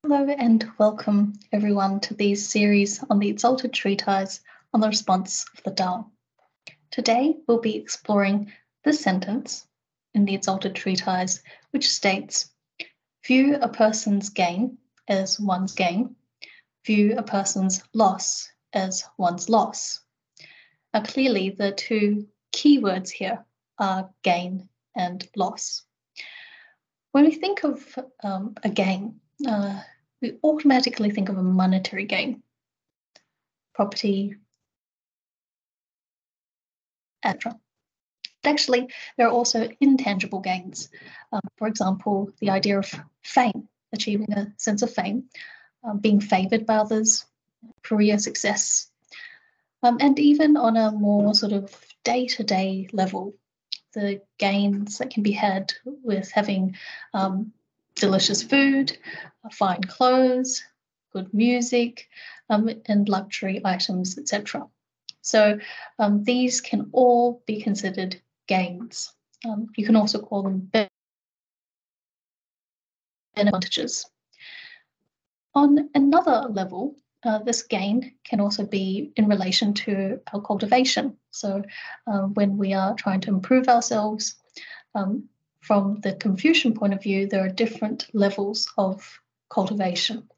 Hello and welcome everyone to these series on the Exalted Treatise on the Response of the Tao. Today we'll be exploring this sentence in the Exalted Treatise which states, view a person's gain as one's gain, view a person's loss as one's loss. Now clearly the two key words here are gain and loss. When we think of a gain, we automatically think of a monetary gain, property, etc. But actually, there are also intangible gains. For example, the idea of fame, achieving a sense of fame, being favoured by others, career success, and even on a more sort of day-to-day level, the gains that can be had with having delicious food, fine clothes, good music, and luxury items, etc. So these can all be considered gains. You can also call them advantages. On another level, this gain can also be in relation to our cultivation. So when we are trying to improve ourselves, from the Confucian point of view, there are different levels of cultivation.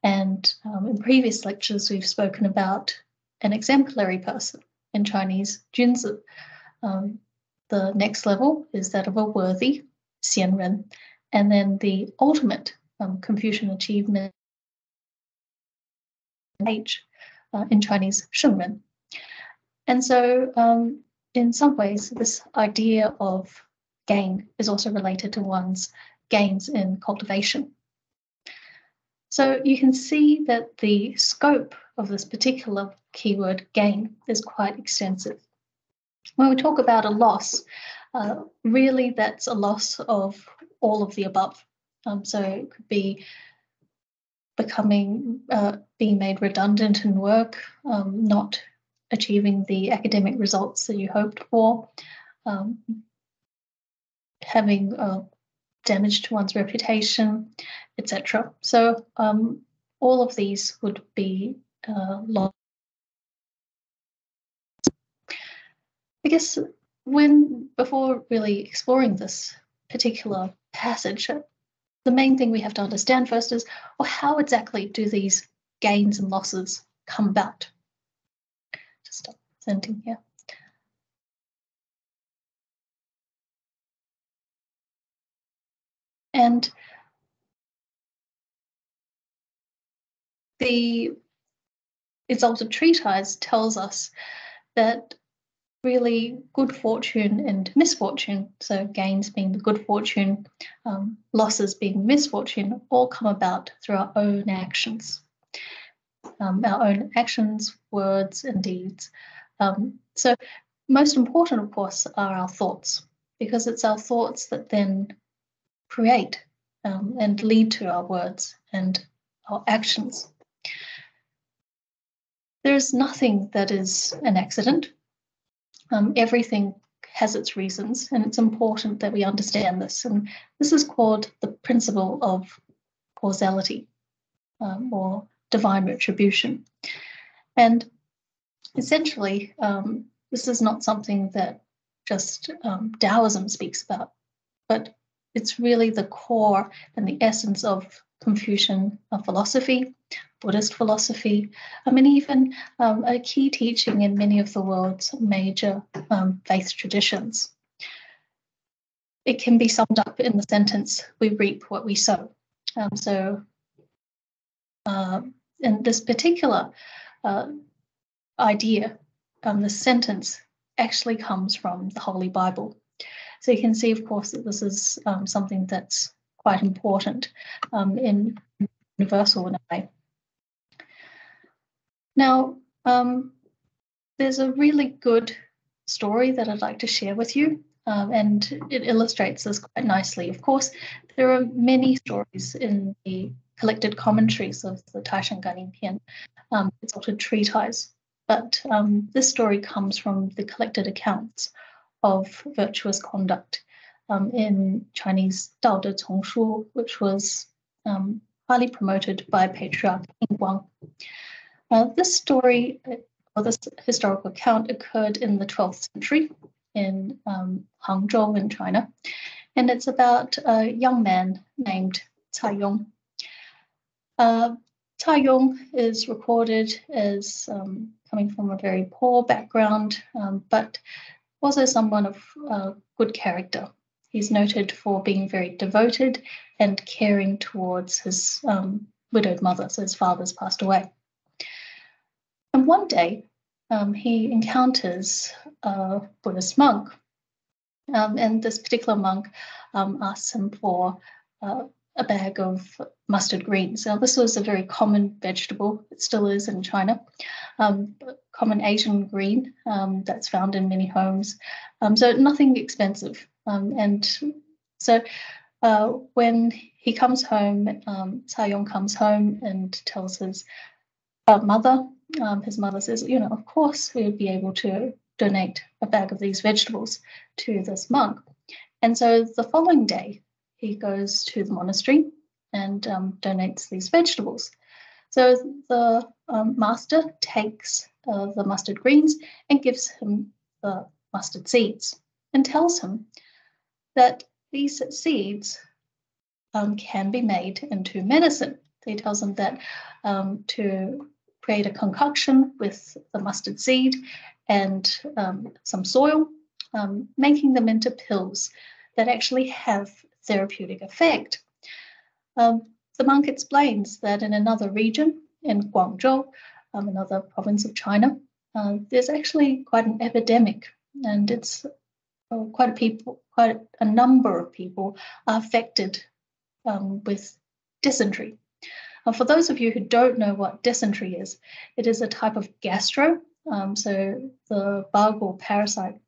And in previous lectures, we've spoken about an exemplary person, in Chinese, Junzi. The next level is that of a worthy, Xianren, and then the ultimate Confucian achievement, H, in Chinese, Shengren. And so in some ways, this idea of gain is also related to one's gains in cultivation. So you can see that the scope of this particular keyword, gain, is quite extensive. When we talk about a loss, really that's a loss of all of the above. So it could be being made redundant in work, not achieving the academic results that you hoped for, having damage to one's reputation, etc. So all of these would be loss. I guess before really exploring this particular passage, the main thing we have to understand first is, well, how exactly do these gains and losses come about? Just stop presenting here. And the Exalted Treatise tells us that really good fortune and misfortune, so gains being the good fortune, losses being misfortune, all come about through our own actions. Our own actions, words, and deeds. So most important, of course, are our thoughts, because it's our thoughts that then create and lead to our words and our actions. There is nothing that is an accident. Everything has its reasons, and it's important that we understand this. And this is called the principle of causality, or divine retribution. And essentially, this is not something that just Taoism speaks about, but it's really the core and the essence of Confucian philosophy, Buddhist philosophy, and even a key teaching in many of the world's major faith traditions. It can be summed up in the sentence, we reap what we sow. In this particular idea, the sentence actually comes from the Holy Bible. So you can see, of course, that this is something that's quite important in universal in a way. Now, there's a really good story that I'd like to share with you, and it illustrates this quite nicely. Of course, there are many stories in the collected commentaries of the Taishan Ganing Pian, Exalted Treatise, but this story comes from the collected accounts of virtuous conduct in Chinese Dao De Cong Shu, which was highly promoted by Patriarch Yingguang. This story, or this historical account, occurred in the 12th century in Hangzhou in China, and it's about a young man named Cai Yong. Cai Yong is recorded as coming from a very poor background, but also someone of good character. He's noted for being very devoted and caring towards his widowed mother, so his father's passed away. And one day, he encounters a Buddhist monk, and this particular monk asks him for a bag of mustard greens. Now, this was a very common vegetable. It still is in China, common Asian green that's found in many homes. So nothing expensive. And so when he comes home, Cai Yong comes home and tells his mother. His mother says, of course we would be able to donate a bag of these vegetables to this monk. And so the following day, he goes to the monastery and donates these vegetables. So the master takes the mustard greens and gives him the mustard seeds and tells him that these seeds can be made into medicine. He tells him that to create a concoction with the mustard seed and some soil, making them into pills that actually have therapeutic effect. The monk explains that in another region, in Guangzhou, another province of China, there's actually quite an epidemic, and it's quite a number of people are affected with dysentery. For those of you who don't know what dysentery is, it is a type of gastro. So the bug or parasite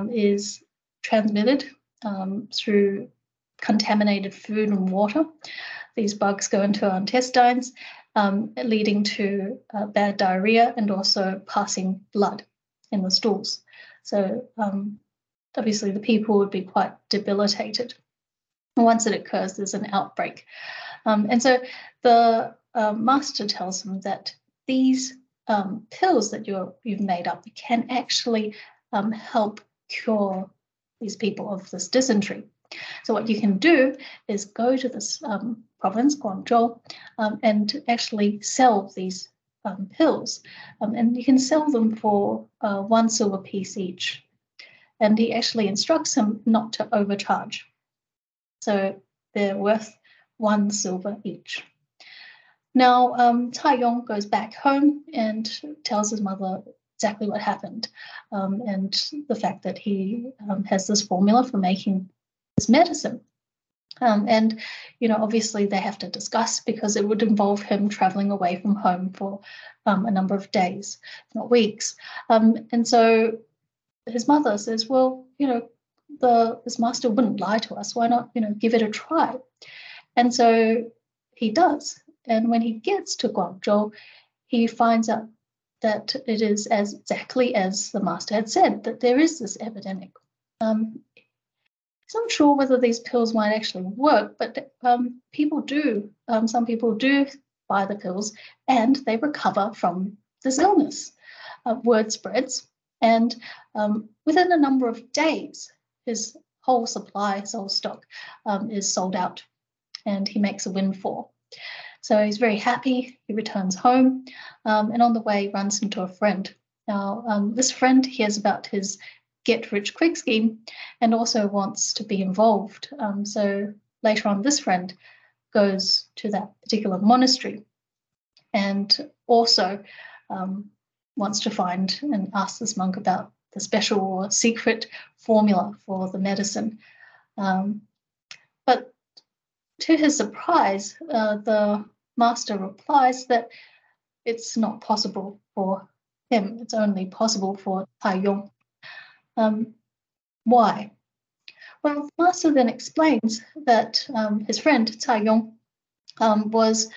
is transmitted through contaminated food and water. These bugs go into our intestines, leading to bad diarrhea and also passing blood in the stools. So obviously the people would be quite debilitated. And once it occurs, there's an outbreak. And so the master tells them that these pills that you've made up can actually help cure these people of this dysentery. So what you can do is go to this province, Guangzhou, and actually sell these pills. And you can sell them for 1 silver piece each. And he actually instructs him not to overcharge. So they're worth 1 silver each. Now, Cai Yong goes back home and tells his mother exactly what happened, and the fact that he has this formula for making this medicine. And, obviously they have to discuss, because it would involve him traveling away from home for a number of days, not weeks. And so his mother says, well, this master wouldn't lie to us. Why not, give it a try? And so he does. And when he gets to Guangzhou, he finds out that it is exactly as the master had said, that there is this epidemic. He's not sure whether these pills might actually work, but people do. Some people do buy the pills and they recover from this illness. Word spreads, and within a number of days, his whole supply, his whole stock is sold out, and he makes a windfall. So he's very happy. He returns home, and on the way runs into a friend. Now, this friend hears about his get-rich-quick scheme and also wants to be involved. So later on, this friend goes to that particular monastery and also wants to find and ask this monk about the special or secret formula for the medicine. But to his surprise, the master replies that it's not possible for him. It's only possible for Cai Yong. Why? Well, the master then explains that his friend Cai Yong was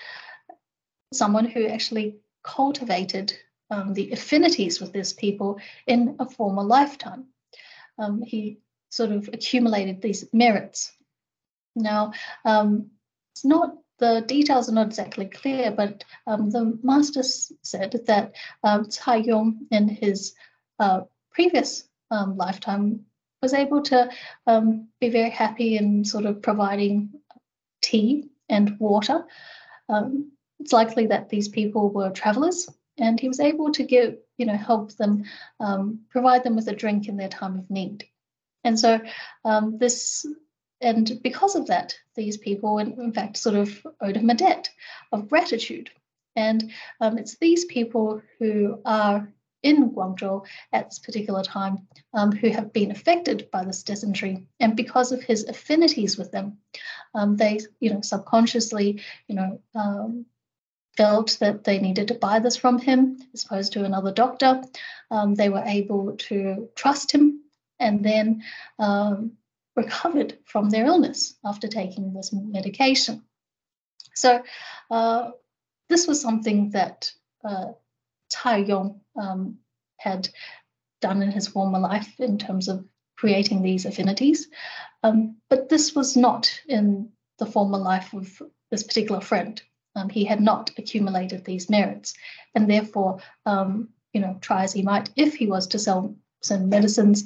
someone who actually cultivated the affinities with these people in a former lifetime. He sort of accumulated these merits. Now, it's not the details are not exactly clear, but the master said that Cai Yong in his previous lifetime was able to be very happy in sort of providing tea and water. It's likely that these people were travelers, and he was able to give, help them, provide them with a drink in their time of need. And so and because of that, these people, in fact, sort of owed him a debt of gratitude. And it's these people who are in Guangzhou at this particular time who have been affected by this dysentery. And because of his affinities with them, they, subconsciously, felt that they needed to buy this from him as opposed to another doctor. They were able to trust him and then recovered from their illness after taking this medication. So this was something that Cai Yong had done in his former life in terms of creating these affinities. But this was not in the former life of this particular friend. He had not accumulated these merits, and therefore, try as he might, if he was to sell some medicines,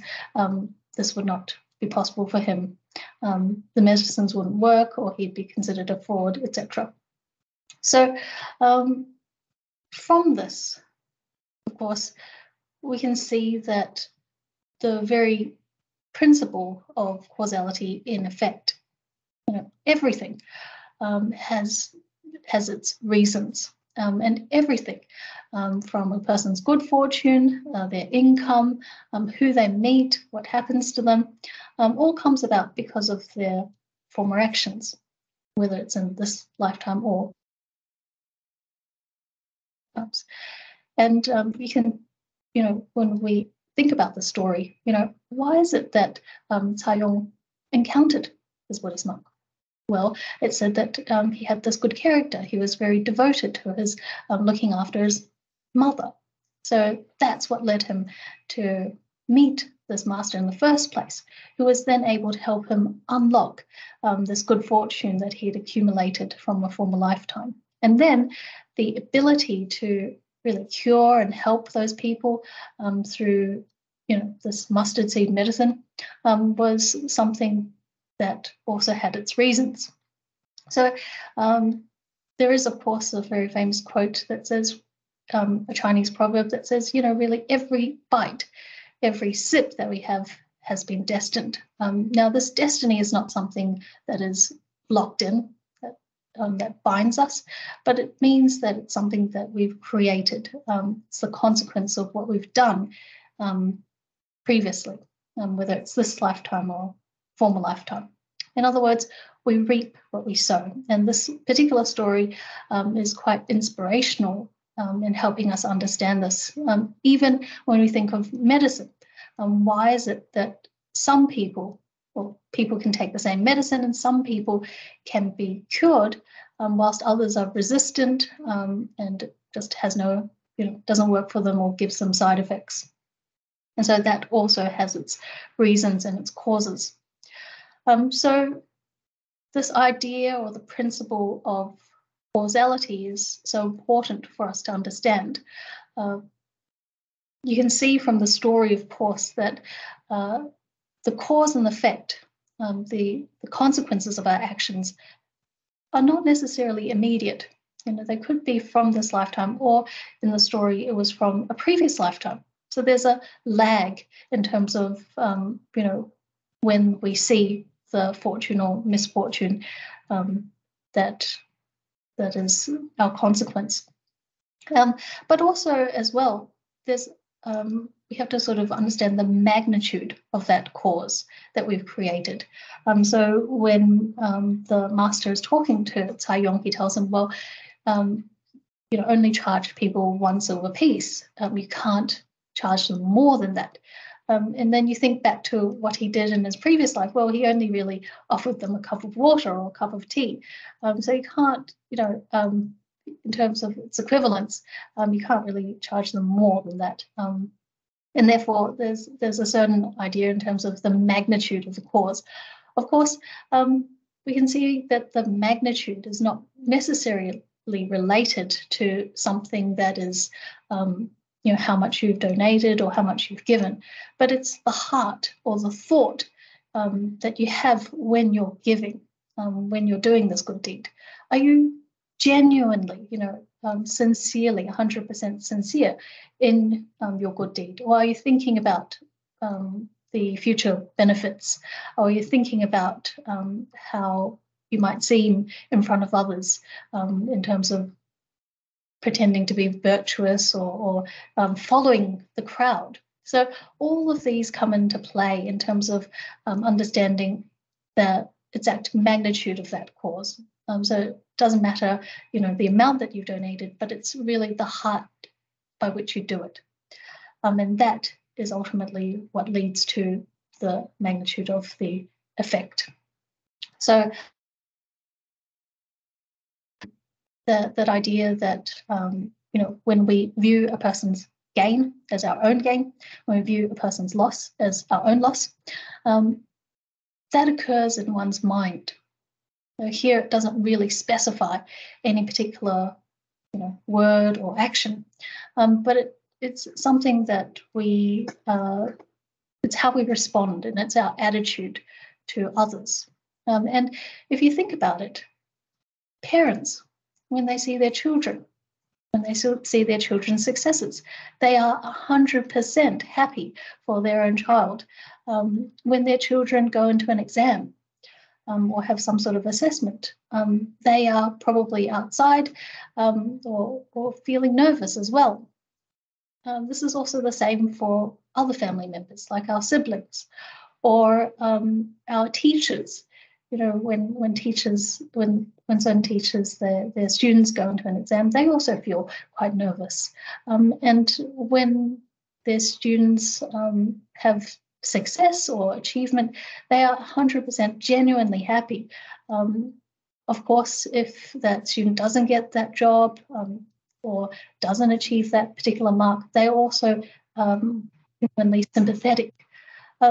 this would not be possible for him. The medicines wouldn't work, or he'd be considered a fraud, etc. So from this, of course, we can see that the very principle of causality in effect, everything has its reasons, and everything from a person's good fortune, their income, who they meet, what happens to them, all comes about because of their former actions, whether it's in this lifetime or perhaps. And we can, when we think about the story, why is it that Cai Yong encountered this Buddhist monk? Well, it said that he had this good character. He was very devoted to his looking after his mother. So that's what led him to meet this master in the first place, who was then able to help him unlock this good fortune that he had accumulated from a former lifetime. And then the ability to really cure and help those people through, this mustard seed medicine was something that also had its reasons. So there is, of course, a very famous quote that says, a Chinese proverb that says, really every bite, every sip that we have has been destined. Now, this destiny is not something that is locked in, that binds us, but it means that it's something that we've created. It's the consequence of what we've done previously, whether it's this lifetime or former lifetime. In other words, we reap what we sow. And this particular story is quite inspirational in helping us understand this. Even when we think of medicine, why is it that some people, people can take the same medicine and some people can be cured whilst others are resistant and just has no, doesn't work for them or gives them side effects. And so that also has its reasons and its causes. So this idea or the principle of causality is so important for us to understand. You can see from the story, of course, that the cause and effect, the consequences of our actions are not necessarily immediate. They could be from this lifetime, or in the story, it was from a previous lifetime. So there's a lag in terms of, when we see the fortune or misfortune that is our consequence. But also as well, there's we have to sort of understand the magnitude of that cause that we've created. So when the master is talking to Cai Yong, he tells him, well, only charge people 1 silver piece. You can't charge them more than that. And then you think back to what he did in his previous life. Well, he only really offered them a cup of water or a cup of tea. So you can't, in terms of its equivalence, you can't really charge them more than that. And therefore, there's a certain idea in terms of the magnitude of the cause. Of course, we can see that the magnitude is not necessarily related to something that is, how much you've donated or how much you've given, but it's the heart or the thought that you have when you're giving, when you're doing this good deed. Are you genuinely, sincerely, 100% sincere in your good deed? Or are you thinking about the future benefits? Or are you thinking about how you might seem in front of others in terms of pretending to be virtuous or following the crowd? So all of these come into play in terms of understanding the exact magnitude of that cause. So it doesn't matter, the amount that you've donated, but it's really the heart by which you do it. And that is ultimately what leads to the magnitude of the effect. So that idea that, when we view a person's gain as our own gain, when we view a person's loss as our own loss, that occurs in one's mind. So here it doesn't really specify any particular word or action, but it's something that it's how we respond, and it's our attitude to others. And if you think about it, parents, when they see their children, when they see their children's successes, they are 100% happy for their own child. When their children go into an exam or have some sort of assessment, they are probably outside or feeling nervous as well. This is also the same for other family members, like our siblings or our teachers. When certain teachers, their students go into an exam, they also feel quite nervous. And when their students have success or achievement, they are 100% genuinely happy. Of course, if that student doesn't get that job or doesn't achieve that particular mark, they're also genuinely sympathetic.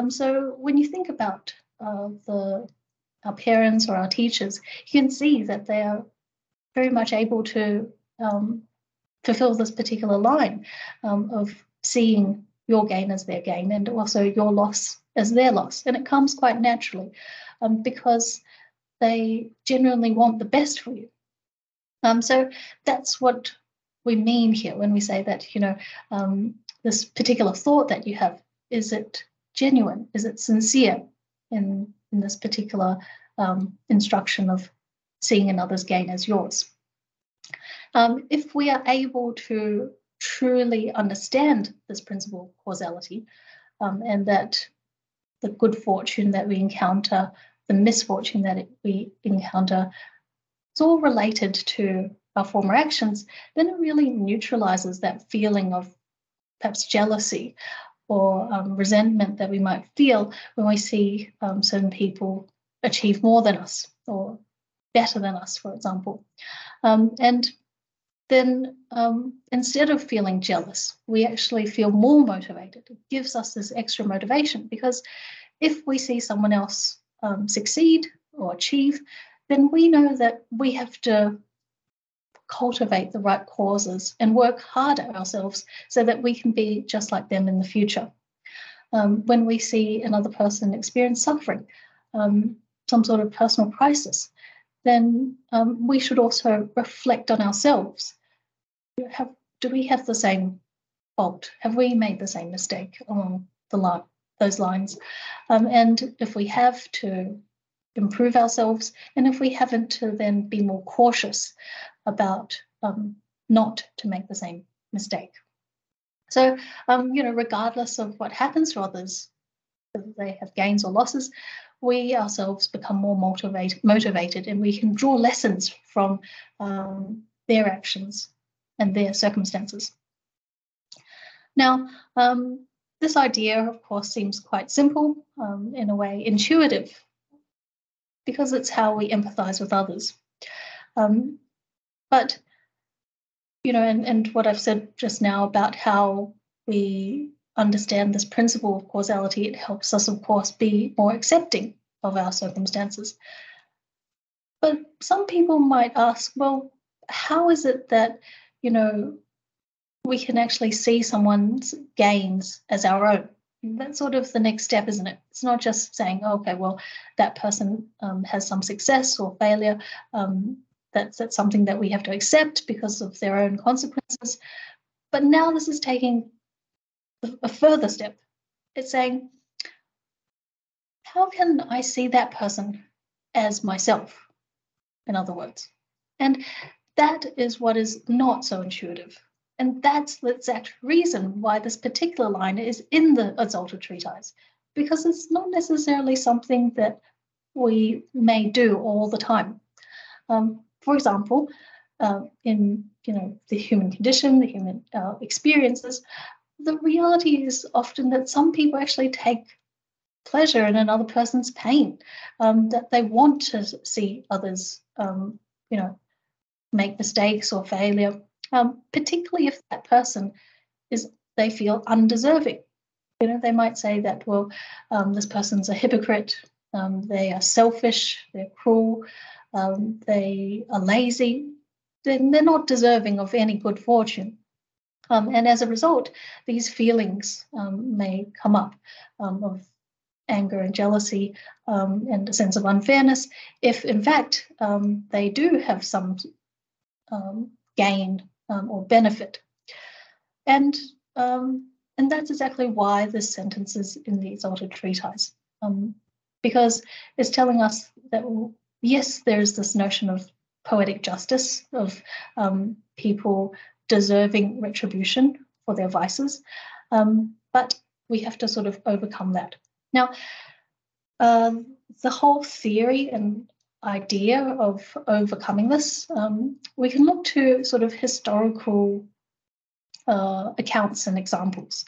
So when you think about our parents or our teachers, you can see that they are very much able to fulfill this particular line of seeing your gain as their gain and also your loss as their loss. And it comes quite naturally because they genuinely want the best for you. So that's what we mean here when we say that, this particular thought that you have, is it genuine? Is it sincere in this particular instruction of seeing another's gain as yours? If we are able to truly understand this principle of causality and that the good fortune that we encounter, the misfortune that we encounter, it's all related to our former actions, then it really neutralizes that feeling of perhaps jealousy or resentment that we might feel when we see certain people achieve more than us or better than us, for example. And then instead of feeling jealous, we actually feel more motivated. It gives us this extra motivation because if we see someone else succeed or achieve, then we know that we have to cultivate the right causes and work harder ourselves so that we can be just like them in the future. When we see another person experience suffering, some sort of personal crisis, then we should also reflect on ourselves. Do we have the same fault? Have we made the same mistake along those lines? And if we have, to improve ourselves, and if we haven't, to then be more cautious about not to make the same mistake. So, regardless of what happens to others, whether they have gains or losses, we ourselves become more motivated, and we can draw lessons from their actions and their circumstances. Now, this idea, of course, seems quite simple, in a way intuitive, because it's how we empathize with others. But, and what I've said just now about how we understand this principle of causality, it helps us, of course, be more accepting of our circumstances. But some people might ask, well, how is it that, we can actually see someone's gains as our own? That's sort of the next step, isn't it? It's not just saying, okay, well, that person has some success or failure. That's something that we have to accept because of their own consequences. But now this is taking a further step. It's saying, how can I see that person as myself, in other words? And that is what is not so intuitive. And that's the exact reason why this particular line is in the Exalted Treatise, because it's not necessarily something that we may do all the time. For example, in the human condition, the human experiences, the reality is often that some people actually take pleasure in another person's pain, that they want to see others, make mistakes or failure, particularly if that person they feel undeserving. They might say that, well, this person's a hypocrite, they are selfish, they're cruel, they are lazy, they're not deserving of any good fortune. And as a result, these feelings may come up of anger and jealousy and a sense of unfairness if, in fact, they do have some gain or benefit. And that's exactly why this sentence is in the Exalted Treatise, because it's telling us that, yes, there's this notion of poetic justice, of people deserving retribution for their vices, but we have to sort of overcome that. Now, the whole theory and idea of overcoming this, we can look to sort of historical accounts and examples.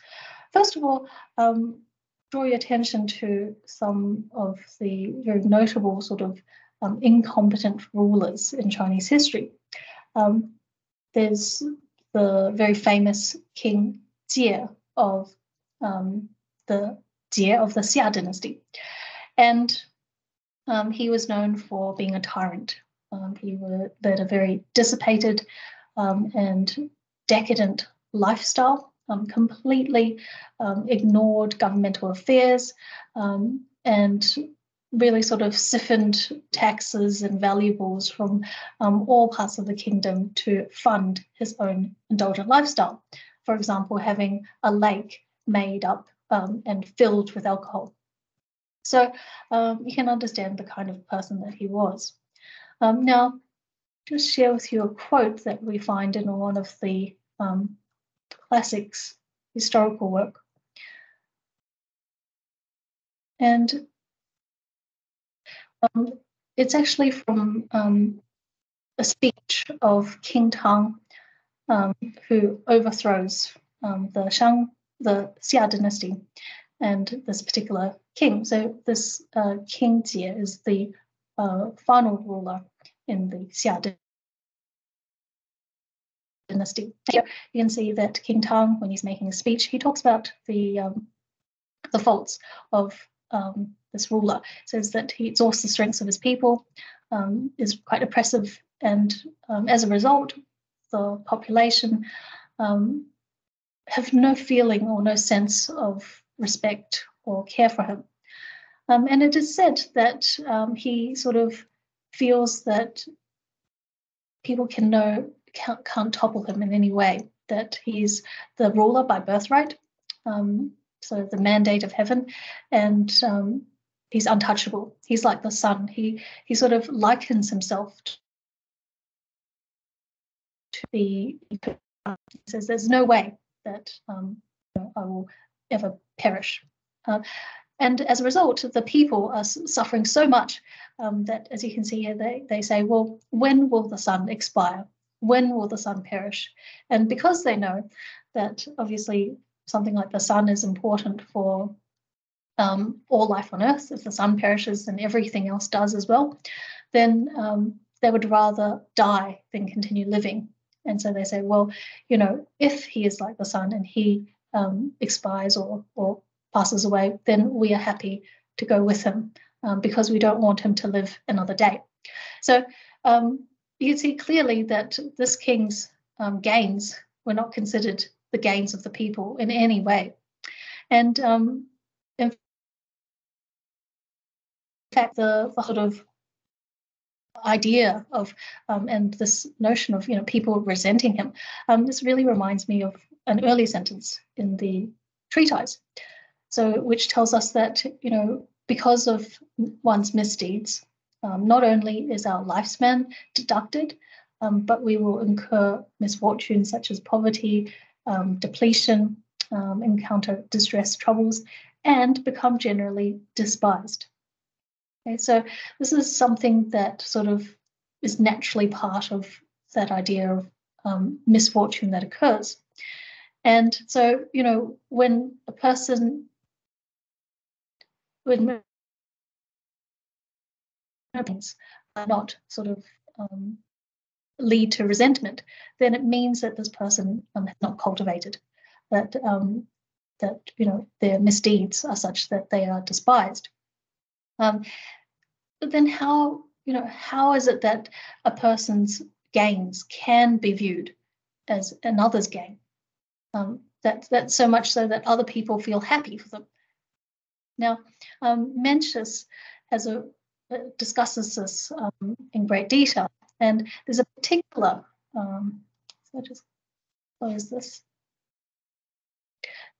First of all, draw your attention to some of the very notable sort of incompetent rulers in Chinese history. There's the very famous King Jie of the Xia dynasty. And he was known for being a tyrant. He led a very dissipated and decadent lifestyle, completely ignored governmental affairs, and really sort of siphoned taxes and valuables from all parts of the kingdom to fund his own indulgent lifestyle. For example, having a lake made up and filled with alcohol. So you can understand the kind of person that he was. Now, just share with you a quote that we find in one of the classics historical work. And it's actually from a speech of King Tang, who overthrows the Xia dynasty and this particular king. So this King Jie is the final ruler in the Xia dynasty. Here you can see that King Tang, when he's making a speech, he talks about the faults of this ruler. Says that he exhausts the strengths of his people, is quite oppressive, and as a result, the population have no feeling or no sense of respect or care for him. And it is said that he sort of feels that people can't topple him in any way, that he's the ruler by birthright, so the mandate of heaven, and he's untouchable. He's like the sun. He sort of likens himself to the. He says, "There's no way that I will ever perish." And as a result, the people are suffering so much that, as you can see here, they say, well, when will the sun expire? When will the sun perish? And because they know that obviously something like the sun is important for all life on Earth, if the sun perishes, then everything else does as well, then they would rather die than continue living. And so they say, well, if he is like the sun and he expires or passes away, then we are happy to go with him because we don't want him to live another day. So you can see clearly that this king's gains were not considered the gains of the people in any way. And in fact, the sort of idea of and this notion of people resenting him, this really reminds me of an early sentence in the treatise, so which tells us that because of one's misdeeds, not only is our lifespan deducted, but we will incur misfortunes such as poverty, depletion, encounter distress, troubles, and become generally despised. Okay, so this is something that sort of is naturally part of that idea of misfortune that occurs. And so, when a person when not sort of lead to resentment, then it means that this person has not cultivated, that their misdeeds are such that they are despised. But then how is it that a person's gains can be viewed as another's gain? That's so much so that other people feel happy for them. Now, Mencius discusses this in great detail, and there's a particular. So I just close this.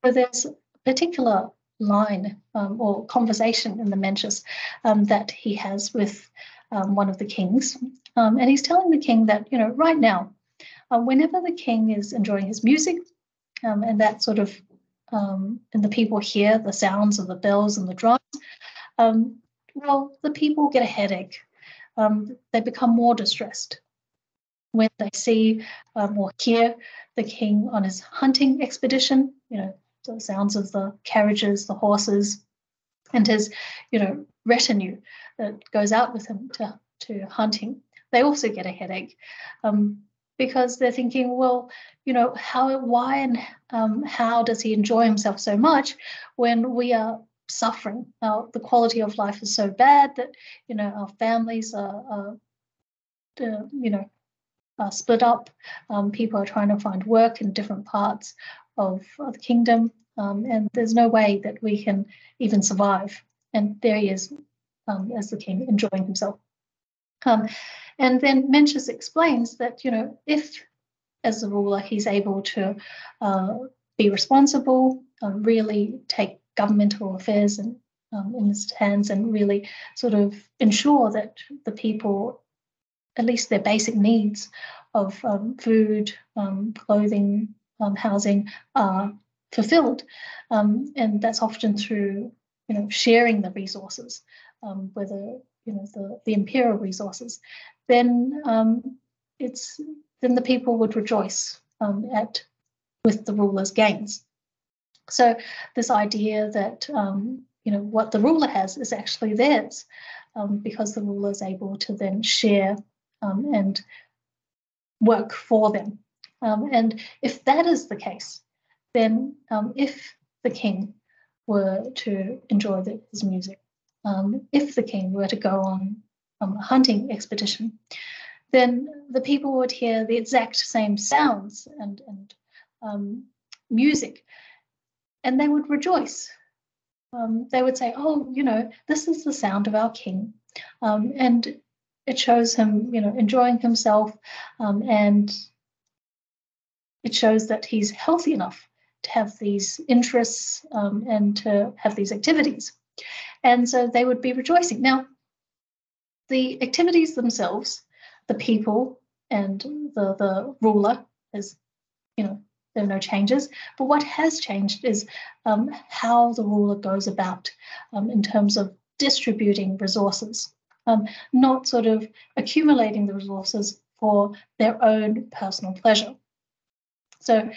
So there's a particular line or conversation in the Mencius that he has with one of the kings, and he's telling the king that right now, whenever the king is enjoying his music, and that sort of and the people hear the sounds of the bells and the drums, well, the people get a headache. They become more distressed when they see or hear the king on his hunting expedition. The sounds of the carriages, the horses, and his retinue that goes out with him to hunting. They also get a headache because they're thinking, well, why and how does he enjoy himself so much when we are suffering? Now, the quality of life is so bad that our families are split up. People are trying to find work in different parts of the kingdom, and there's no way that we can even survive. And there he is as the king, enjoying himself. And then Mencius explains that if as the ruler he's able to be responsible, really take governmental affairs in his hands, and really sort of ensure that the people, at least their basic needs of food, clothing, housing, are fulfilled, and that's often through sharing the resources, whether the imperial resources, then then the people would rejoice with the ruler's gains. So this idea that what the ruler has is actually theirs, because the ruler is able to then share and work for them. And if that is the case, then if the king were to enjoy his music, if the king were to go on a hunting expedition, then the people would hear the exact same sounds and music, and they would rejoice. They would say, oh, this is the sound of our king. And it shows him, enjoying himself, and it shows that he's healthy enough to have these interests and to have these activities. And so they would be rejoicing. Now, the activities themselves, the people and the ruler, is, there are no changes. But what has changed is how the ruler goes about in terms of distributing resources, not sort of accumulating the resources for their own personal pleasure. So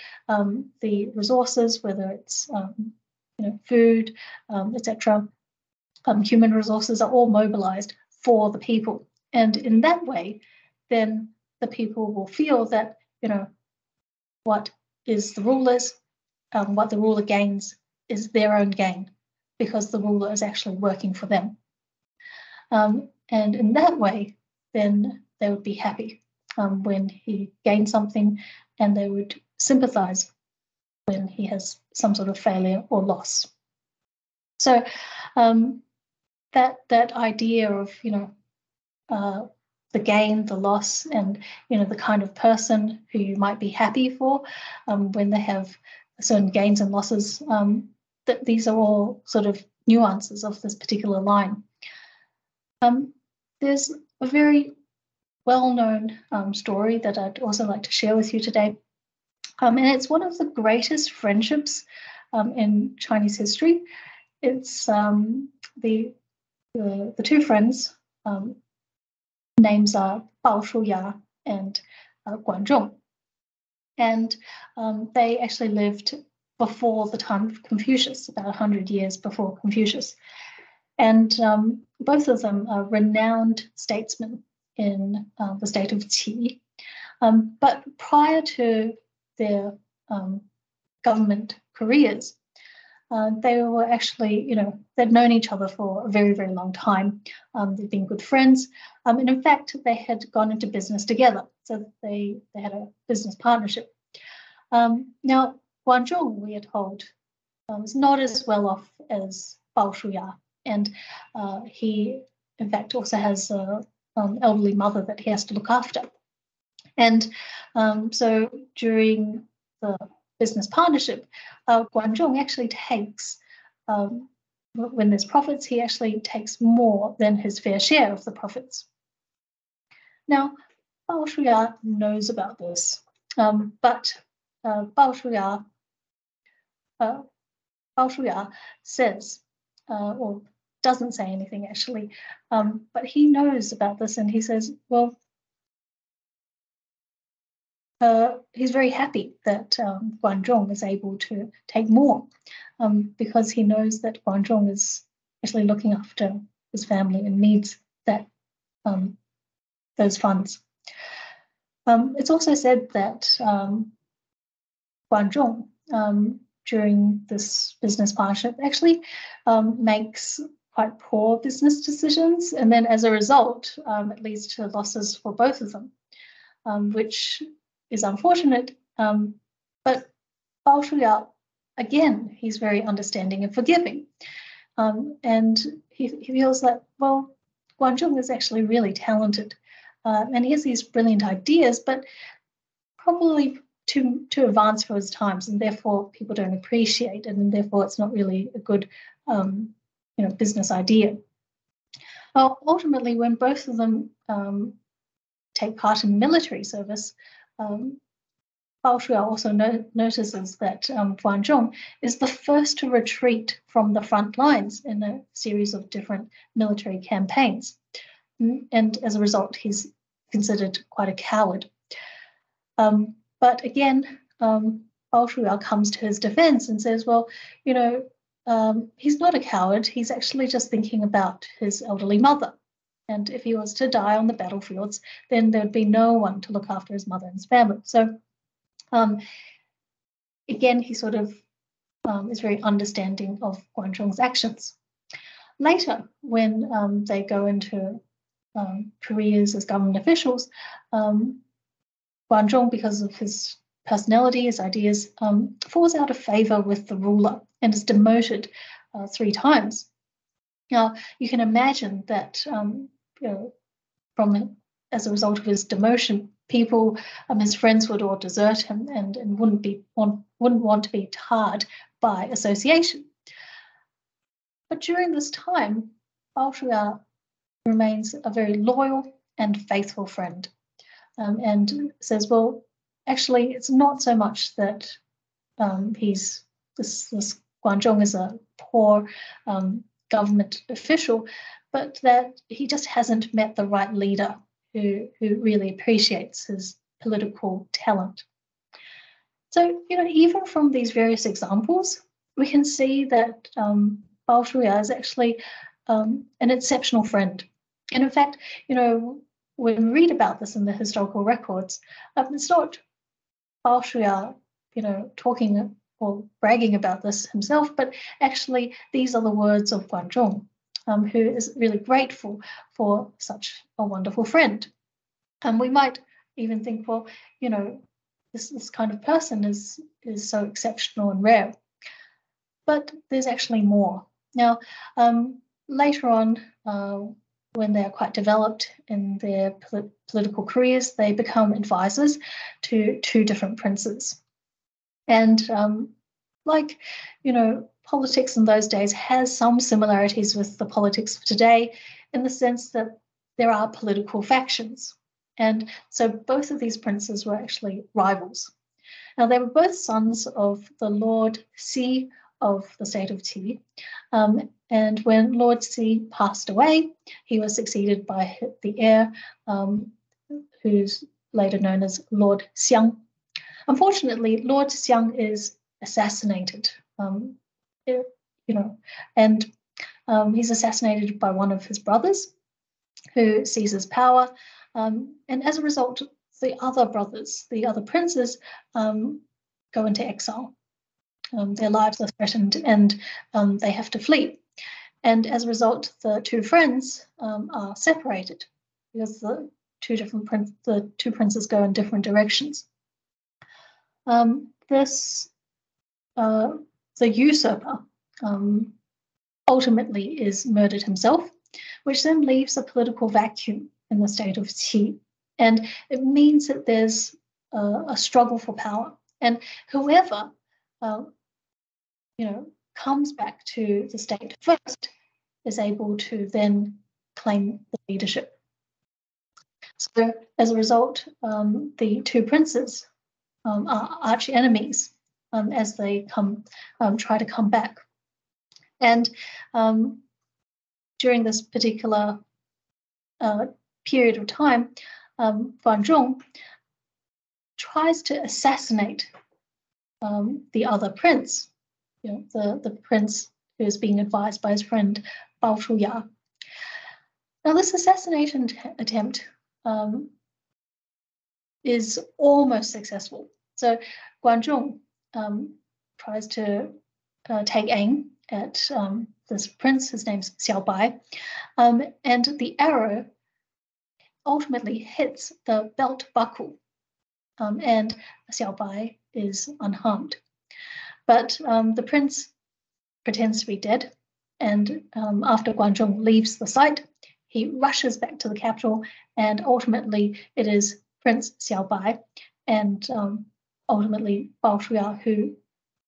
the resources, whether it's food, etc., human resources, are all mobilized for the people, and in that way, then the people will feel that what is the ruler's, what the ruler gains is their own gain, because the ruler is actually working for them. And in that way, then they would be happy when he gained something, and they would sympathize when he has some sort of failure or loss. So that idea of, the gain, the loss, and, the kind of person who you might be happy for when they have certain gains and losses, that these are all sort of nuances of this particular line. There's a very well-known story that I'd also like to share with you today. And it's one of the greatest friendships in Chinese history. It's the two friends, names are Bao Shuya and Guan Zhong. And they actually lived before the time of Confucius, about 100 years before Confucius. And both of them are renowned statesmen in the state of Qi. But prior to their government careers, they were actually, they'd known each other for a very, very long time. They'd been good friends. And in fact, they had gone into business together. So they had a business partnership. Now, Guan Zhong, we are told, is not as well off as Bao Shuya. And he, in fact, also has an elderly mother that he has to look after. And so during the business partnership, Guan Zhong actually takes, when there's profits, he actually takes more than his fair share of the profits. Now, Bao Shuya knows about this, but Bao Shuya says, or doesn't say anything actually, but he knows about this, and he says, well, he's very happy that Guan Zhong is able to take more because he knows that Guan Zhong is actually looking after his family and needs that those funds. It's also said that Guan Zhong, during this business partnership, actually makes quite poor business decisions, and then as a result, it leads to losses for both of them, which is unfortunate, but Bao Shuya, again, he's very understanding and forgiving. And he feels that, well, Guan Zhong is actually really talented, and he has these brilliant ideas, but probably too advanced for his times, and therefore people don't appreciate it, and therefore it's not really a good business idea. Well, ultimately, when both of them take part in military service, Bao Shuya also notices that Guan Zhong is the first to retreat from the front lines in a series of different military campaigns. And as a result, he's considered quite a coward. But again, Bao Shuya comes to his defense and says, well, he's not a coward. He's actually just thinking about his elderly mother. And if he was to die on the battlefields, then there'd be no one to look after his mother and his family. So again, he sort of is very understanding of Guan Zhong's actions. Later, when they go into careers as government officials, Guan Zhong, because of his personality, his ideas, falls out of favor with the ruler and is demoted 3 times. Now, you can imagine that as a result of his demotion, people, his friends would all desert him and wouldn't want to be tarred by association. But during this time, Bao Shuya remains a very loyal and faithful friend, and says, well, actually, it's not so much that this Guan Zhong is a poor government official, but that he just hasn't met the right leader who really appreciates his political talent. So, even from these various examples, we can see that Bao Shuya is actually an exceptional friend. And in fact, when we read about this in the historical records, it's not Bao Shuya, talking or bragging about this himself, but actually these are the words of Guan Zhong. who is really grateful for such a wonderful friend. And we might even think, well, you know, this kind of person is so exceptional and rare. But there's actually more. Now, later on, when they're quite developed in their political careers, they become advisors to two different princes. And like, you know, politics in those days has some similarities with the politics of today in the sense that there are political factions. And so both of these princes were actually rivals. Now, they were both sons of the Lord Si of the state of Qi. And when Lord Si passed away, he was succeeded by the heir, who's later known as Lord Xiang. Unfortunately, Lord Xiang is assassinated, you know, and he's assassinated by one of his brothers who seizes power. And as a result, the other brothers, the other princes, go into exile. Their lives are threatened and they have to flee. And as a result, the two friends are separated because the two princes go in different directions. The usurper ultimately is murdered himself, which then leaves a political vacuum in the state of Qi. And it means that there's a struggle for power. And whoever, comes back to the state first is able to then claim the leadership. So as a result, the two princes are arch enemies as they try to come back. And during this particular period of time, Guanzhong tries to assassinate the other prince, the prince who is being advised by his friend Bao Shuya. Now, this assassination attempt is almost successful. So Guanzhong tries to take aim at this prince. His name's Xiao Bai, and the arrow ultimately hits the belt buckle, and Xiao Bai is unharmed. But the prince pretends to be dead, and after Guanzhong leaves the site, he rushes back to the capital, and ultimately it is Prince Xiao Bai and ultimately Bao Shuya who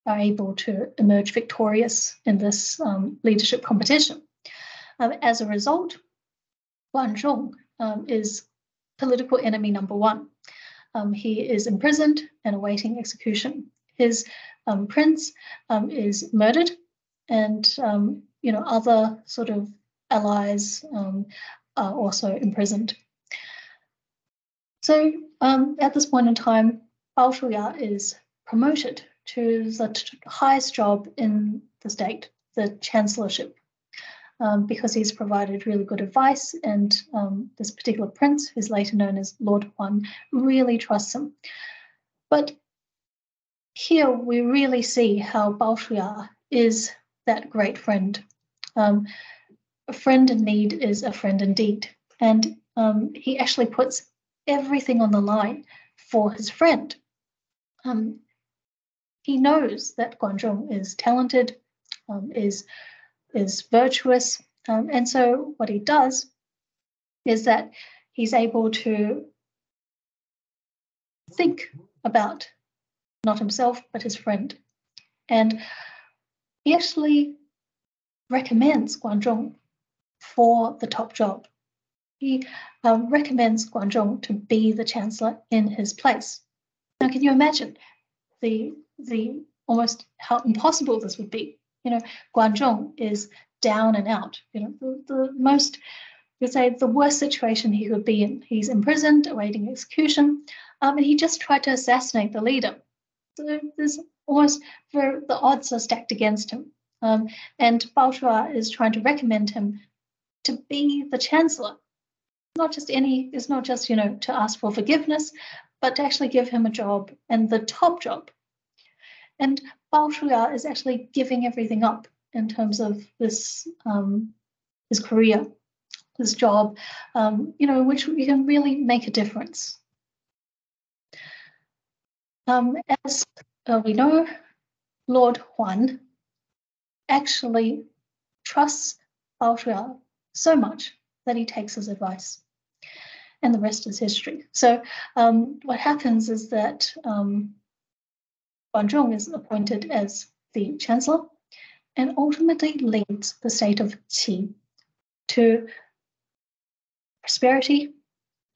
are able to emerge victorious in this leadership competition. As a result, Guanzhong is political enemy number one. He is imprisoned and awaiting execution. His prince is murdered, and other sort of allies are also imprisoned. So at this point in time, Bao Shuya is promoted to the highest job in the state, the chancellorship, because he's provided really good advice, and this particular prince, who's later known as Lord Huan, really trusts him. But here we really see how Bao Shuya is that great friend. A friend in need is a friend indeed, and he actually puts everything on the line for his friend. He knows that Guanzhong is talented, is virtuous, and so what he does is that he's able to think about not himself but his friend, and he actually recommends Guanzhong for the top job. He recommends Guanzhong to be the chancellor in his place. Now, can you imagine the almost how impossible this would be? Guanzhong is down and out. The most, you'd say, the worst situation he could be in. He's imprisoned, awaiting execution, and he just tried to assassinate the leader. So there's almost the odds are stacked against him. And Bao Shuya is trying to recommend him to be the chancellor. It's not just to ask for forgiveness, but to actually give him a job, and the top job. And Bao Shuya is actually giving everything up in terms of this his career, his job, in which we can really make a difference. As we know, Lord Huan actually trusts Bao Shuya so much that he takes his advice. And the rest is history. So what happens is that Guanzhong is appointed as the chancellor and ultimately leads the state of Qi to prosperity,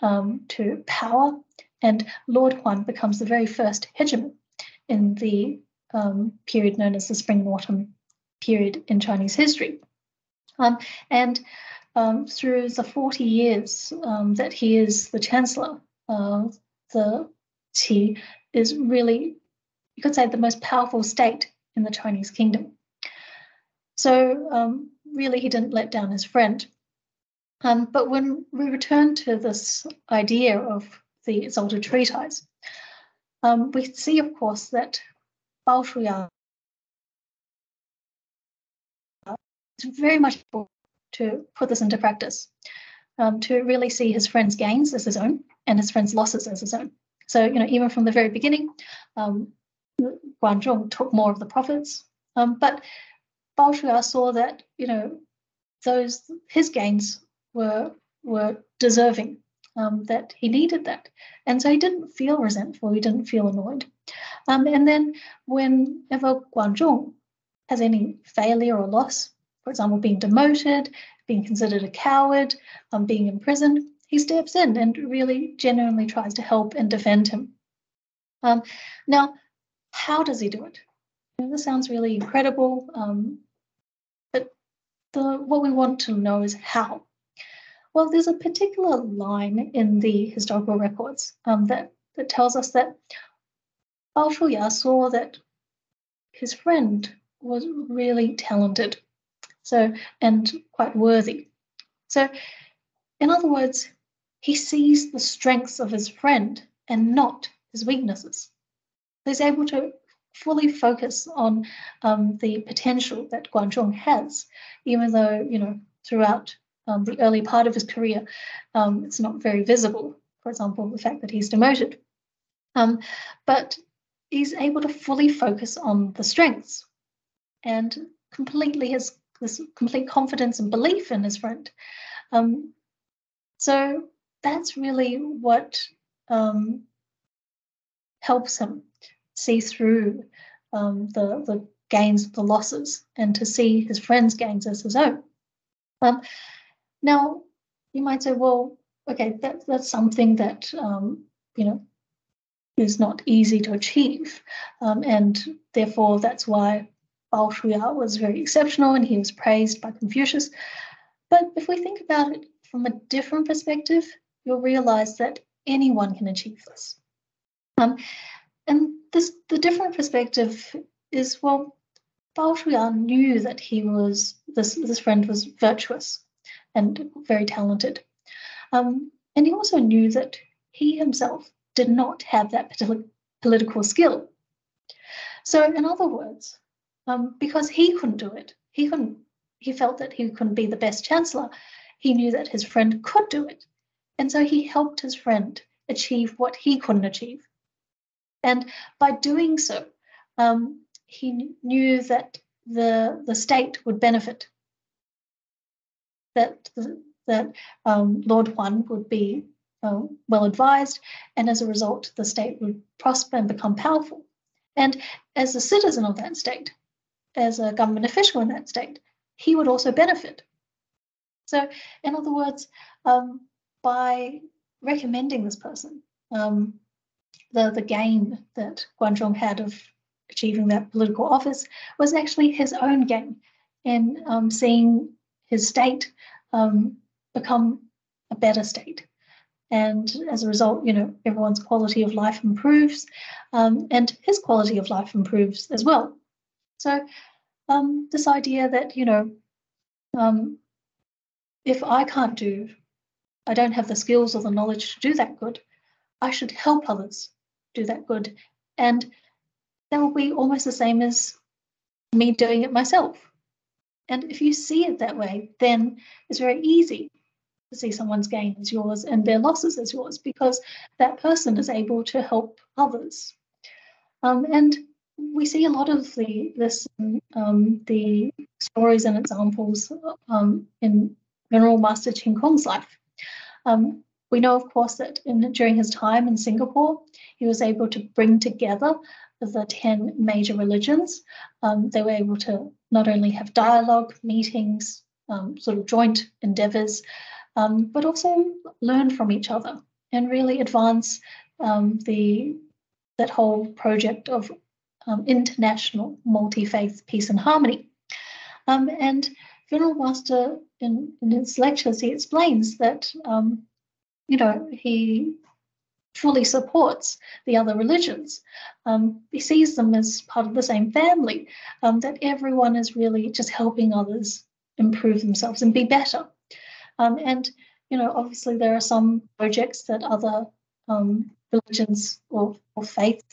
to power, and Lord Huan becomes the very first hegemon in the period known as the Spring and Autumn period in Chinese history. And through the 40 years that he is the chancellor, the Qi is really, you could say, the most powerful state in the Chinese kingdom. So really, he didn't let down his friend. But when we return to this idea of the Exalted Treatise, we see, of course, that Bao Shuya is very much important to put this into practice, to really see his friend's gains as his own and his friend's losses as his own. So, even from the very beginning, Guanzhong took more of the profits, but Bao Shuya saw that, his gains were deserving, that he needed that. And so he didn't feel resentful, he didn't feel annoyed. And then whenever Guanzhong has any failure or loss, for example, being demoted, being considered a coward, being imprisoned, he steps in and really genuinely tries to help and defend him. Now, how does he do it? This sounds really incredible, but what we want to know is how. Well, there's a particular line in the historical records that tells us that Bao Shuya saw that his friend was really talented, and quite worthy. So, in other words, he sees the strengths of his friend and not his weaknesses. He's able to fully focus on the potential that Guanzhong has, even though, throughout the early part of his career, it's not very visible. For example, the fact that he's demoted. But he's able to fully focus on the strengths and completely has this complete confidence and belief in his friend. So that's really what helps him see through the gains, the losses, and to see his friend's gains as his own. Now, you might say, well, okay, that's something that is not easy to achieve, and therefore that's why Bao Shuya was very exceptional and he was praised by Confucius. But if we think about it from a different perspective, you'll realize that anyone can achieve this. And the different perspective is, well, Bao Shuya knew that this friend was virtuous and very talented. And he also knew that he himself did not have that particular political skill. So in other words, because he couldn't do it, he felt that he couldn't be the best chancellor, he knew that his friend could do it. And so he helped his friend achieve what he couldn't achieve. And by doing so, he knew that the state would benefit, that Lord Huan would be well advised, and as a result, the state would prosper and become powerful. And as a citizen of that state, as a government official in that state, he would also benefit. So, in other words, by recommending this person, the gain that Guanzhong had of achieving that political office was actually his own gain in seeing his state become a better state. And as a result, everyone's quality of life improves, and his quality of life improves as well. So this idea that, if I don't have the skills or the knowledge to do that good, I should help others do that good. And that will be almost the same as me doing it myself. And if you see it that way, then it's very easy to see someone's gain as yours and their losses as yours, because that person is able to help others. And we see a lot of the stories and examples in Venerable Master Ching Kung's life. We know, of course, that during his time in Singapore, he was able to bring together the 10 major religions. They were able to not only have dialogue, meetings, sort of joint endeavors, but also learn from each other and really advance that whole project of international multi-faith peace and harmony. And Venerable Master, in his lectures, he explains that he fully supports the other religions. He sees them as part of the same family, that everyone is really just helping others improve themselves and be better. And obviously there are some projects that other religions or faiths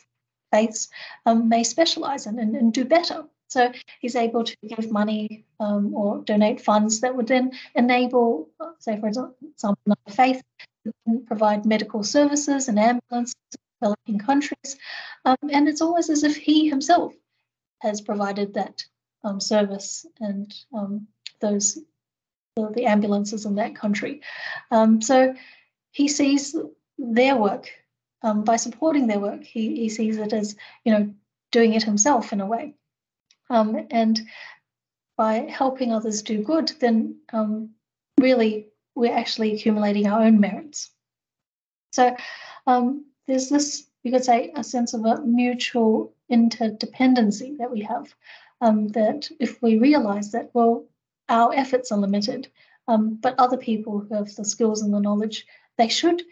may specialize in and do better. So he's able to give money or donate funds that would then enable, say, for example, another faith to provide medical services and ambulances in developing countries. And it's always as if he himself has provided that service and the ambulances in that country. So he sees their work, by supporting their work, he sees it as, doing it himself in a way. And by helping others do good, then really we're actually accumulating our own merits. So there's this, you could say, a sense of a mutual interdependency that we have, that if we realize that, well, our efforts are limited, but other people who have the skills and the knowledge, they should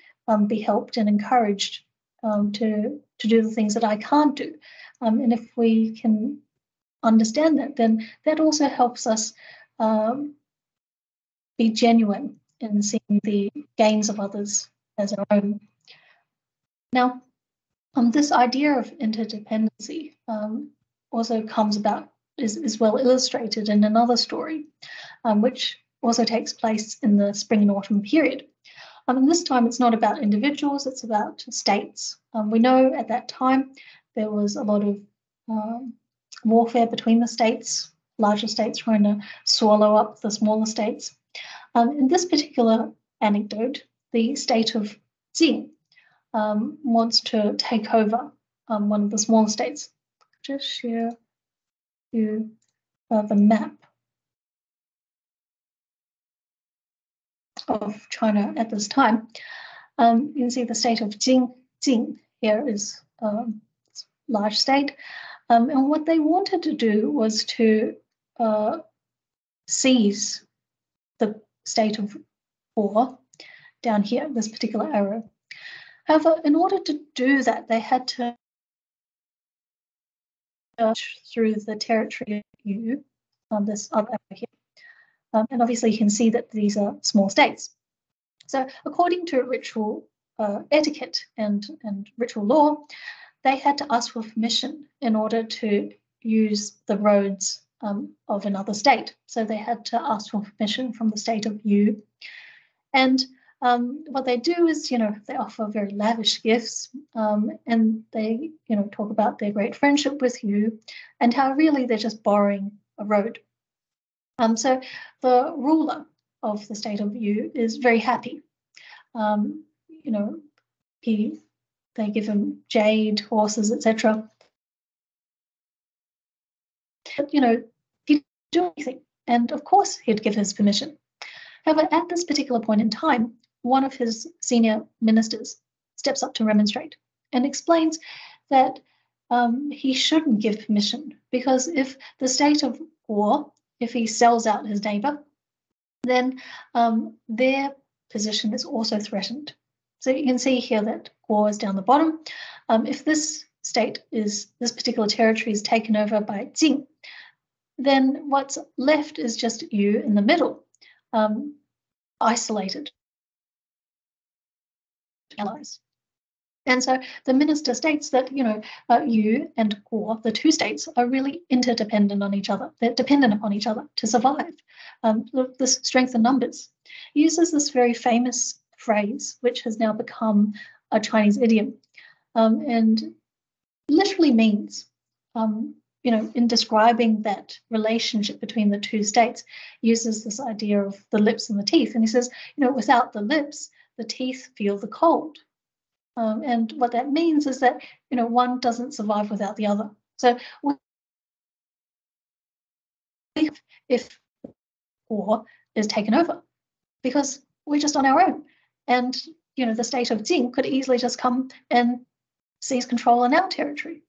be helped and encouraged to do the things that I can't do. And if we can understand that, then that also helps us be genuine in seeing the gains of others as our own. Now, this idea of interdependency also comes about, is well illustrated in another story, which also takes place in the spring and autumn period. And this time it's not about individuals, it's about states. We know at that time there was a lot of warfare between the states, larger states trying to swallow up the smaller states. In this particular anecdote, the state of Jing wants to take over one of the smaller states. Just share you the map of China at this time. You can see the state of Jing here is a large state. And what they wanted to do was to seize the state of Guo down here, this particular arrow. However, in order to do that, they had to through the territory of Yu, this other arrow here. And obviously you can see that these are small states. So according to ritual etiquette and ritual law, they had to ask for permission in order to use the roads of another state. So they had to ask for permission from the state of Yu. And what they do is, they offer very lavish gifts, and they, talk about their great friendship with Yu and how really they're just borrowing a road. So the ruler of the state of Yu is very happy. They give him jade, horses, etc. But, he didn't do anything. And of course, he'd give his permission. However, at this particular point in time, one of his senior ministers steps up to remonstrate and explains that he shouldn't give permission, because if the state of war, if he sells out his neighbor, then their position is also threatened. So you can see here that Guo is down the bottom. If this particular territory is taken over by Jing, then what's left is just Yu in the middle, isolated allies. And so the minister states that, Yu and Guo, the two states, are really interdependent on each other. They're dependent upon each other to survive. This strength in numbers. He uses this very famous phrase, which has now become a Chinese idiom, and literally means, in describing that relationship between the two states, uses this idea of the lips and the teeth. And he says, without the lips, the teeth feel the cold. And what that means is that, one doesn't survive without the other. So if war is taken over, because we're just on our own. And, the state of Jing could easily just come and seize control in our territory.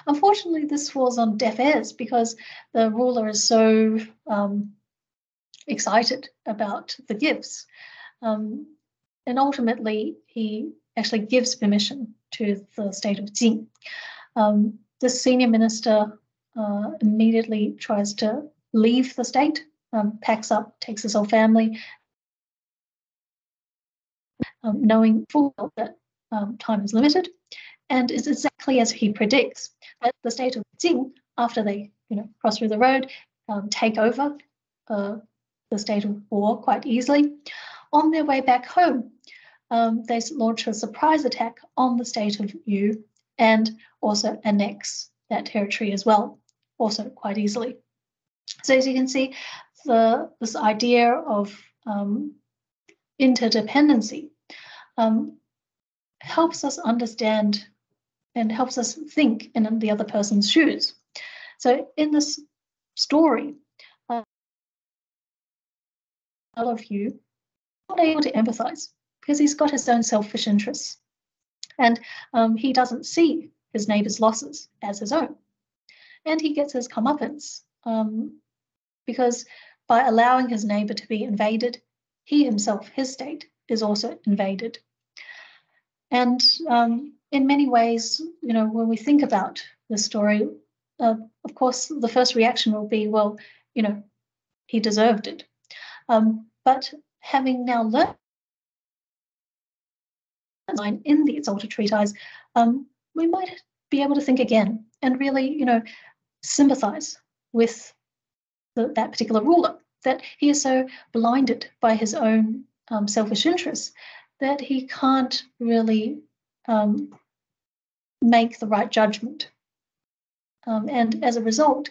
Unfortunately, this falls on deaf ears because the ruler is so excited about the gifts. And ultimately, he actually gives permission to the state of Jing. The senior minister immediately tries to leave the state, packs up, takes his whole family, knowing full well that time is limited, and it's exactly as he predicts, that the state of Jing, after they cross through the road, take over the state of war quite easily. On their way back home, they launch a surprise attack on the state of Yu and also annex that territory as well, also quite easily. So as you can see, this idea of interdependency helps us understand and helps us think in the other person's shoes. So in this story, all of you are not able to empathize because he's got his own selfish interests, and he doesn't see his neighbor's losses as his own. And he gets his comeuppance because by allowing his neighbor to be invaded, he himself, his state, is also invaded. And in many ways, when we think about the story, of course, the first reaction will be, well, he deserved it. But having now learned in the Exalted Treatise, we might be able to think again and really, sympathize with that particular ruler, that he is so blinded by his own selfish interests that he can't really make the right judgment. And as a result,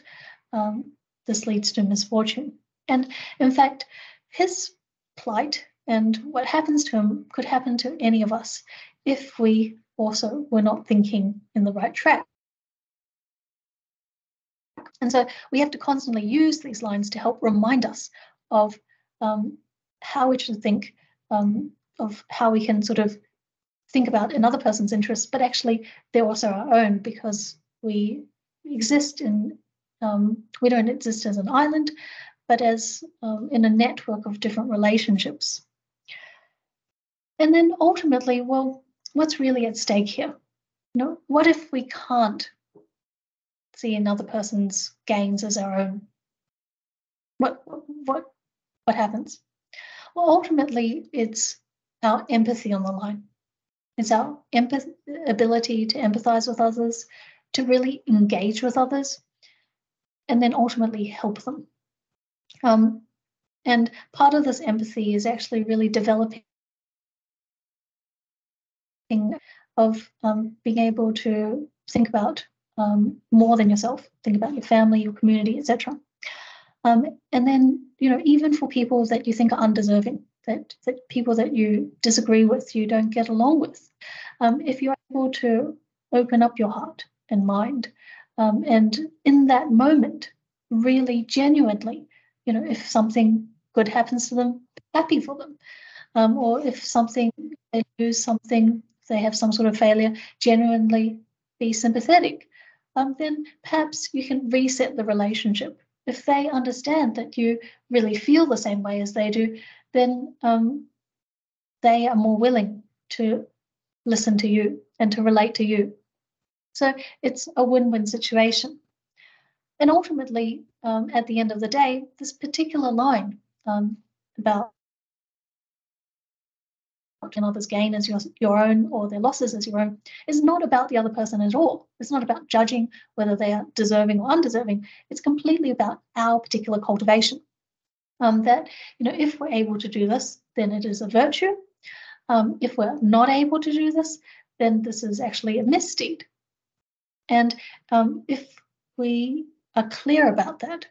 this leads to misfortune. And in fact, his plight and what happens to him could happen to any of us if we also were not thinking in the right track. And so we have to constantly use these lines to help remind us of how we should think, of how we can sort of think about another person's interests, but actually they're also our own, because we exist in, we don't exist as an island, but as in a network of different relationships. And then ultimately, well, what's really at stake here? What if we can't see another person's gains as our own? What happens? Well, ultimately, it's our empathy on the line. It's our ability to empathize with others, to really engage with others, and then ultimately help them. And part of this empathy is actually really developing of being able to think about more than yourself, think about your family, your community, etc. And then, even for people that you think are undeserving, that people that you disagree with, you don't get along with, if you're able to open up your heart and mind, and in that moment, really genuinely, if something good happens to them, be happy for them. Or if they lose something, if they have some sort of failure, genuinely be sympathetic. Then perhaps you can reset the relationship. If they understand that you really feel the same way as they do, then they are more willing to listen to you and to relate to you. So it's a win-win situation. And ultimately, at the end of the day, this particular line about what can others gain as your own or their losses as your own, is not about the other person at all. It's not about judging whether they are deserving or undeserving. It's completely about our particular cultivation. That, if we're able to do this, then it is a virtue. If we're not able to do this, then this is actually a misdeed. And if we are clear about that,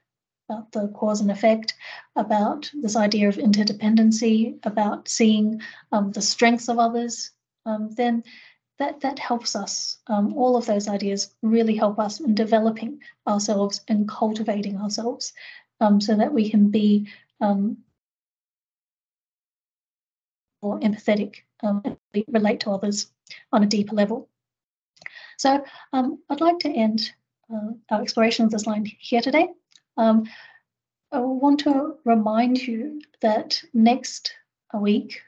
about the cause and effect, about this idea of interdependency, about seeing the strengths of others, then that helps us. All of those ideas really help us in developing ourselves and cultivating ourselves, so that we can be more empathetic, and relate to others on a deeper level. So I'd like to end our exploration of this line here today. I want to remind you that next week,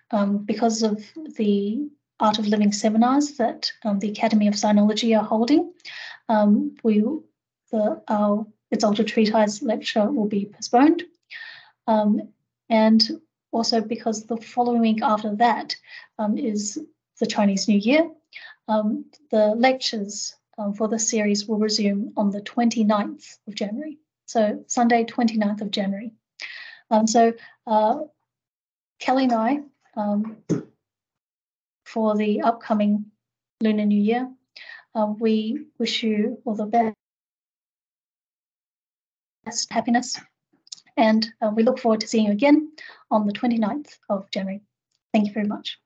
because of the Art of Living seminars that the Academy of Sinology are holding, its Altered Treatise lecture will be postponed. And also because the following week after that is the Chinese New Year, the lectures for the series will resume on the 29th of January. So Sunday, 29th of January. So Kelly and I, for the upcoming Lunar New Year, we wish you all the best happiness, and we look forward to seeing you again on the 29th of January. Thank you very much.